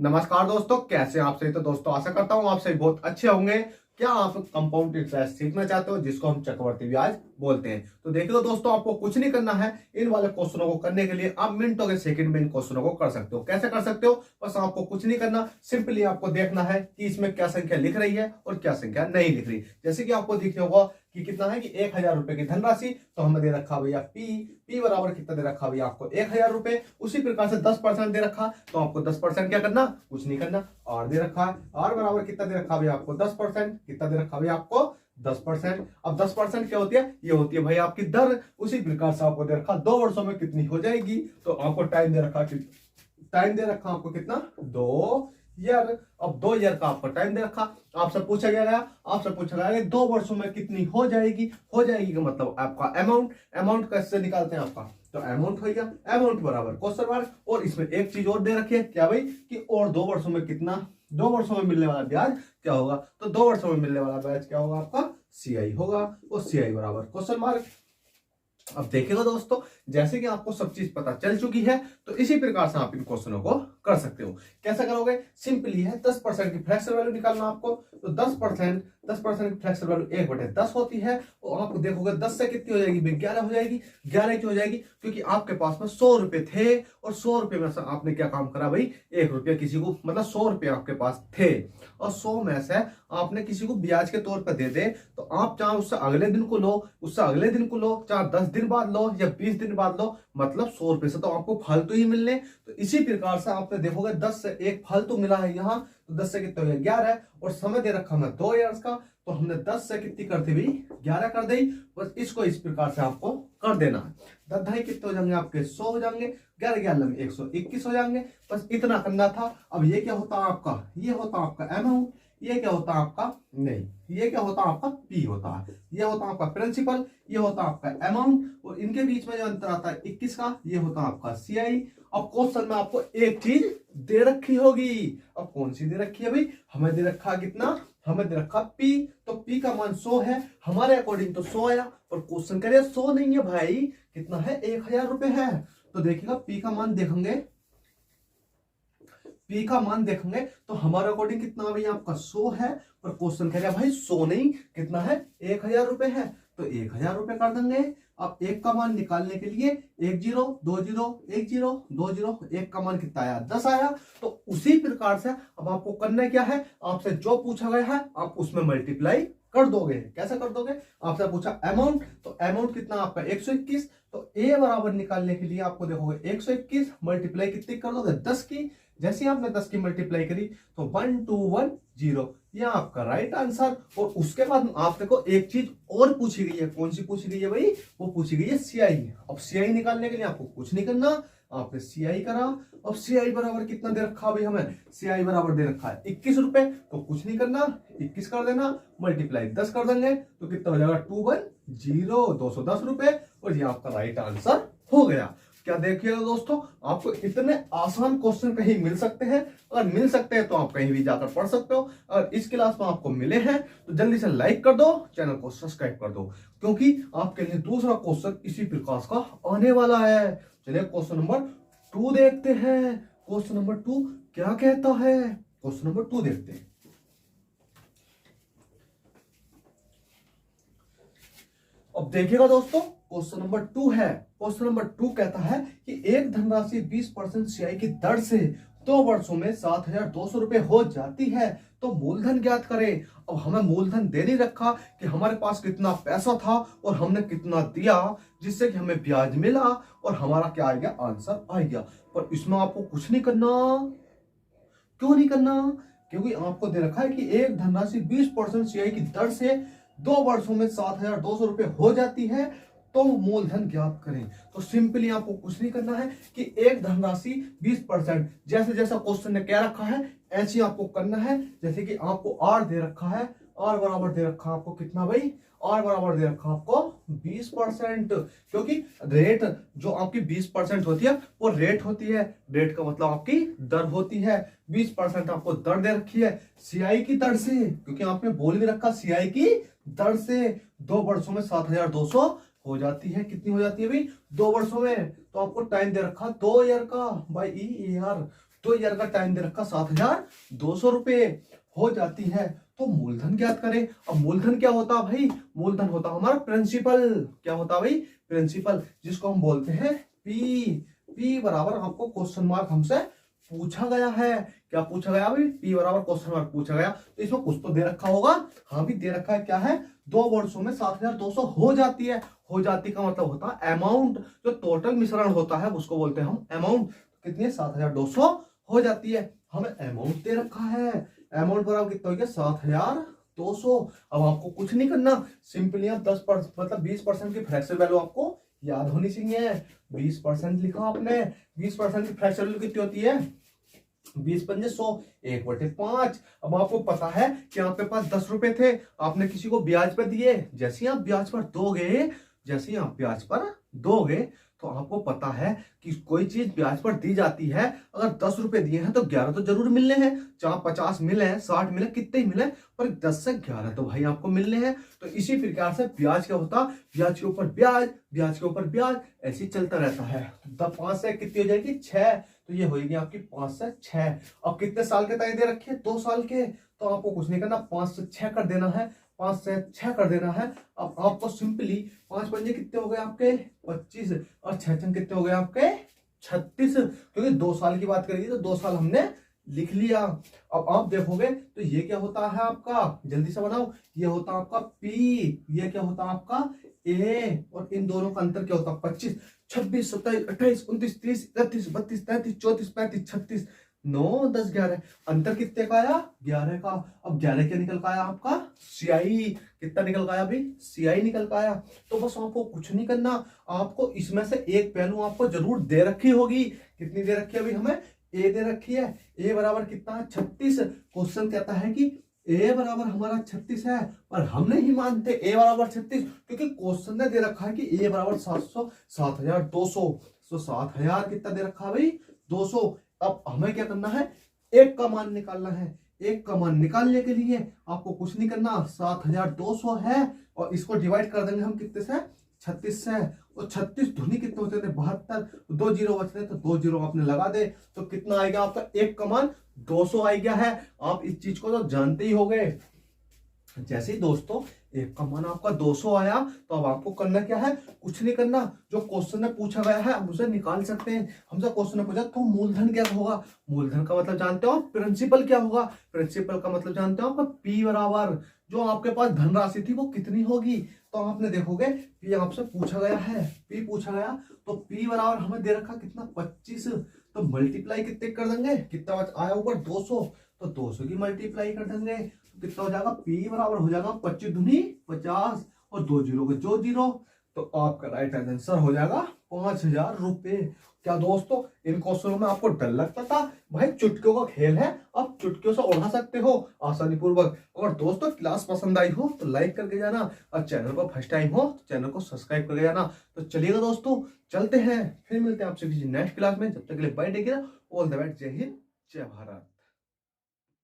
नमस्कार दोस्तों, कैसे हैं आप सही। तो दोस्तों आशा करता हूं आप सही बहुत अच्छे होंगे। क्या आप कंपाउंड इंटरेस्ट सीखना चाहते हो, जिसको हम चक्रवर्ती ब्याज बोलते हैं? तो देखिए दोस्तों, आपको कुछ नहीं करना है। इन वाले क्वेश्चनों को करने के लिए आप मिनटों के सेकंड में इन क्वेश्चनों को कर सकते हो। कैसे कर सकते हो? बस आपको कुछ नहीं करना, सिंपली आपको देखना है कि इसमें क्या संख्या लिख रही है और क्या संख्या नहीं लिख रही। जैसे कि आपको दिख होगा कि कितना है कि 1000 रुपए की धनराशि, तो हमें दे रखा भैया पी बराबर कितना दे रखा भैया आपको 1000 रुपए। उसी प्रकार से 10% दे रखा, तो आपको 10% क्या करना, कुछ नहीं करना। आर दे रखा है, आर बराबर कितना दे रखा भैया आपको 10%, कितना दे रखा भैया आपको 10%। अब 10% क्या होती है? ये होती है भाई आपकी दर। उसी प्रकार से आपको दे रखा 2 वर्षों में कितनी हो जाएगी, तो आपको टाइम दे रखा, टाइम दे रखा आपको कितना, 2 ईयर। अब 2 ईयर का आपको टाइम दे रखा। आपसे पूछा गया, आपसे पूछा गया 2 वर्षों में कितनी हो जाएगी। हो जाएगी का मतलब आपका अमाउंट, अमाउंट कैसे निकालते हैं आपका, तो अमाउंट हो गया, अमाउंट बराबर क्वेश्चन मार्क। और इसमें एक चीज और दे रखी है, क्या भाई, कि और 2 वर्षों में कितना, 2 वर्षों में मिलने वाला ब्याज क्या होगा। तो 2 वर्षों में मिलने वाला ब्याज क्या होगा आपका, सीआई होगा। और सीआई बराबर क्वेश्चन मार्क। अब देखिएगा दोस्तों, जैसे कि आपको सब चीज पता चल चुकी है, तो इसी प्रकार से आप इन क्वेश्चनों को कर सकते हो। कैसे करोगे? सिंपली है, 10% की फ्रैक्शन वैल्यू निकालना आपको। तो 10% की फ्रैक्शन वैल्यू 1/10 होती है। और आप देखोगे 10 से कितनी हो जाएगी, 11 हो जाएगी। 11 की हो जाएगी, क्योंकि आपके पास में 100 रुपए थे, और 100 रुपए में से आपने क्या काम करा भाई, 1 रुपया किसी को, मतलब 100 रुपए आपके पास थे, और 100 में से आपने किसी को ब्याज के तौर पर दे दे, तो आप चाहे उससे अगले दिन को लो, उससे अगले दिन को लो, चाहे 10 दिन बाद लो या 20 दिन बाद लो, मतलब 100 रुपए से तो आपको फालतू ही मिलने। तो इसी प्रकार से आपने देखोगे 10 से 1 फालतू मिला है यहाँ, तो 10 से कितने हो गए, 11। और समय दे रखा मैं 2 ईयर्स का, तो हमने 10 से कितनी कर दी भाई, 11 कर दी। बस इसको इस प्रकार से आपको कर देना है। 10 ढाई कितने हो जाएंगे आपके, 100 हो जाएंगे। 11 11 में 121 हो जाएंगे। बस इतना करना था। अब ये क्या होता है आपका, ये होता आपका अमाउंट। ये क्या होता है आपका, नहीं, ये क्या होता है आपका, पी होता है। ये होता है आपका प्रिंसिपल, ये होता है आपका अमाउंट, और इनके बीच में जो अंतर आता है 21 का, ये होता है आपका सीआई। अब क्वेश्चन में आपको एक चीज दे रखी होगी। अब कौन सी दे रखी है भाई, हमें दे रखा कितना, हमें दे रखा पी। तो पी का मान 100 है, हमारे अकॉर्डिंग तो 100 आया, और क्वेश्चन कह रहे 100 नहीं है भाई, कितना है, 1000 रुपए है। तो देखिएगा पी का मान देखेंगे, पी का मान देखेंगे तो हमारे अकॉर्डिंग कितना भाई आपका 100 है, और क्वेश्चन कह रहा है भाई 100 नहीं, कितना है, 1000 रुपए है। तो 1000 रुपए कर देंगे। अब एक का मान निकालने के लिए 1 0 2 0 1 0 2 0, एक का मान कितना आया, 10 आया। तो उसी प्रकार से अब आपको करना क्या है, आपसे जो पूछा गया है आप उसमें मल्टीप्लाई कर दोगे। कैसे कर दोगे? आपसे पूछा अमाउंट, तो अमाउंट कितना आपका 121। तो ए बराबर निकालने के लिए आपको देखोगे 121 मल्टीप्लाई कितनी कर दोगे, 10 की। जैसे आपने 10 की मल्टीप्लाई करी, तो 1210, ये आपका राइट आंसर। और उसके बाद आप देखो एक चीज और पूछी गई है। कौन सी पूछी गई है भाई? वो पूछी गई है सीआई। अब सीआई निकालने के लिए आपको कुछ नहीं करना, आपने सीआई करा। अब सीआई बराबर कितना दे रखा भाई, हमें सीआई बराबर दे रखा है 21 रुपए। तो कुछ नहीं करना, 21 कर देना, मल्टीप्लाई 10 कर देंगे, तो कितना हो जाएगा, 210, 210 रुपए। और ये आपका राइट आंसर हो गया। क्या देखिएगा दोस्तों, आपको इतने आसान क्वेश्चन कहीं मिल सकते हैं। अगर मिल सकते हैं तो आप कहीं भी जाकर पढ़ सकते हो। अगर इस क्लास में आपको मिले हैं तो जल्दी से लाइक कर दो, चैनल को सब्सक्राइब कर दो, क्योंकि आपके लिए दूसरा क्वेश्चन इसी प्रकार का आने वाला है। चलिए क्वेश्चन नंबर 2 देखते हैं। क्वेश्चन नंबर 2 क्या कहता है, क्वेश्चन नंबर 2 देखते हैं। अब देखिएगा दोस्तों, क्वेश्चन नंबर 2 है। क्वेश्चन नंबर 2 कहता है कि एक धनराशि 20% सीआई की दर से 2 वर्षों में 7200 रुपए हो जाती है, तो मूलधन ज्ञात करें। अब हमें मूलधन दे नहीं रखा कि हमारे पास कितना पैसा था और हमने कितना दिया, जिससे कि हमें ब्याज मिला और हमारा क्या आ गया, आंसर आ गया। पर इसमें आपको कुछ नहीं करना। क्यों नहीं करना? क्योंकि आपको दे रखा है कि एक धनराशि 20% सीआई की दर से 2 वर्षों में 7200 रुपए हो जाती है, तो मूलधन ज्ञात करें। तो सिंपली आपको कुछ नहीं करना है कि एक धनराशि 20%, जैसे जैसा क्वेश्चन ने क्या रखा है ऐसे ही आपको करना है। जैसे कि आपको आर दे रखा है, आर बराबर दे रखा आपको कितना भाई, आर बराबर दे रखा आपको 20%, क्योंकि रेट जो आपकी 20% होती है वो रेट होती है। रेट का मतलब आपकी दर होती है। 20% आपको दर दे रखी है सीआई की दर से, क्योंकि आपने बोल भी रखा सीआई की दर से 2 वर्षों में 7200 हो जाती है। कितनी हो जाती है भाई, 2 वर्षों में। तो आपको टाइम दे रखा 2 ईयर का, भाई ईयर 2000 का टाइम दे रखा, 7200 रुपए हो जाती है। तो मूलधन ज्ञात करें। अब मूलधन क्या होता है भाई? मूलधन होता हमारा प्रिंसिपल। क्या होता है भाई? प्रिंसिपल, जिसको हम बोलते हैं पी। पी बराबर आपको क्वेश्चन मार्क हमसे पूछा गया है। क्या पूछा गया भाई? पी बराबर क्वेश्चन मार्क पूछा गया। तो इसमें कुछ तो दे रखा होगा। हाँ भी दे रखा है। क्या है? 2 वर्षों में 7200 हो जाती है। हो जाती का मतलब होता है अमाउंट, जो टोटल मिश्रण होता है उसको बोलते हैं हम अमाउंट। कितनी? 7200 हो जाती है। हमें अमाउंट दे रखा है। अमाउंट बराबर कितना हो गया? 7200। अब आपको कुछ नहीं करना, सिंपली आप 10% मतलब 20% की फ्रैक्शन वैल्यू आपको याद होनी चाहिए। 20% लिखा आपने। 20% की फ्रैक्शन वैल्यू कितनी होती है? 20 पंजे 100, 1/5। अब आपको पता है कि आपके पास 10 रुपए थे, आपने किसी को ब्याज पर दिए। जैसे ही आप ब्याज पर दोगे, जैसे ही आप ब्याज पर दोगे, तो आपको पता है कि कोई चीज ब्याज पर दी जाती है। अगर 10 रुपए दिए हैं तो 11 तो जरूर मिलने हैं। चाहे 50 मिले हैं, 60 मिले, कितने ही मिले, पर 10 से 11 तो भाई आपको मिलने हैं। तो इसी प्रकार से ब्याज क्या होता? ब्याज के ऊपर ब्याज, ब्याज के ऊपर ब्याज, ऐसे ही चलता रहता है। तो 5 से कितनी हो जाएगी? 6। तो ये होगी आपकी 5 से 6। अब कितने साल के तय दे रखे? 2 साल के। तो आपको कुछ नहीं करना, 5 से 6 कर देना है। 5 से 6 कर देना है। अब आपको सिंपली 5 पंजे कितने हो गए आपके? 25, और 6 चंग कितने हो गए आपके? 36। क्योंकि 2 साल की बात करेगी तो 2 साल हमने लिख लिया। अब आप देखोगे तो ये क्या होता है आपका? जल्दी से बनाओ। ये होता है आपका पी, ये क्या होता है आपका? ए। और इन दोनों का अंतर क्या होता है? 25, 26, 27, 28, 29, 30, 31, 32, 33, 34, 35, 36, 9, 10, 11। अंतर कितने का आया? 11 का। अब 11 क्या निकल का आया आपका? CI। कितना निकल का आया भाई? CI निकल का आया। तो बस आपको कुछ नहीं करना, आपको इसमें से एक पहलू आपको जरूर दे रखी होगी। कितनी दे रखी है अभी हमें? ए दे रखी है। ए बराबर कितना है? 36। क्वेश्चन कहता है कि ए बराबर हमारा 36 है, पर हम नहीं मानते ए बराबर 36, क्योंकि क्वेश्चन ने दे रखा है कि ए बराबर 7200। तो 7000 कितना दे रखा है भाई? 200। अब हमें क्या करना है? एक का मान निकालना है। एक का मान निकालने के लिए आपको कुछ नहीं करना, 7200 है और इसको डिवाइड कर देंगे हम कितने से? 36 से। और 36 धुनी कितने होते थे? 72। 2 जीरो बचते तो 2 जीरो आपने लगा दे, तो कितना आएगा आपका? एक का मान 200 आ गया है। आप इस चीज को तो जानते ही होंगे। जैसे ही दोस्तों एक का मान आपका 200 आया, तो अब आपको करना क्या है? कुछ नहीं करना, जो क्वेश्चन में पूछा गया है हम उसे निकाल सकते हैं। हमसे क्वेश्चन में पूछा तो मूलधन क्या होगा? मूलधन का मतलब जानते हो? प्रिंसिपल क्या होगा? प्रिंसिपल का मतलब जानते हो आपका? पी बराबर जो आपके पास धनराशि थी वो कितनी होगी? तो आपने देखोगे पी आपसे पूछा गया है, पी पूछा गया, तो पी बराबर हमें दे रखा कितना? 25। तो मल्टीप्लाई कितने कर देंगे? कितना आया ऊपर? 200। तो 200 की मल्टीप्लाई कर देंगे, कितना हो जाएगा? पी बराबर हो जाएगा 25 दूनी 50 और 2 जीरो के 2 जीरो। तो आपका राइट आंसर हो जाएगा 5000 रुपए। क्या दोस्तों इन क्वेश्चनों में आपको डर लगता था? भाई चुटकियों का खेल है, आप चुटकियों से उड़ा सकते हो आसानी पूर्वक। अगर दोस्तों क्लास पसंद आई हो तो लाइक करके जाना, और चैनल पर फर्स्ट टाइम हो तो चैनल को सब्सक्राइब करके जाना। तो चलिएगा दोस्तों, चलते हैं, फिर मिलते हैं आपसे किसी नेक्स्ट क्लास में। जब तक के लिए bye, take care, all the best, जय हिंद, जय भारत।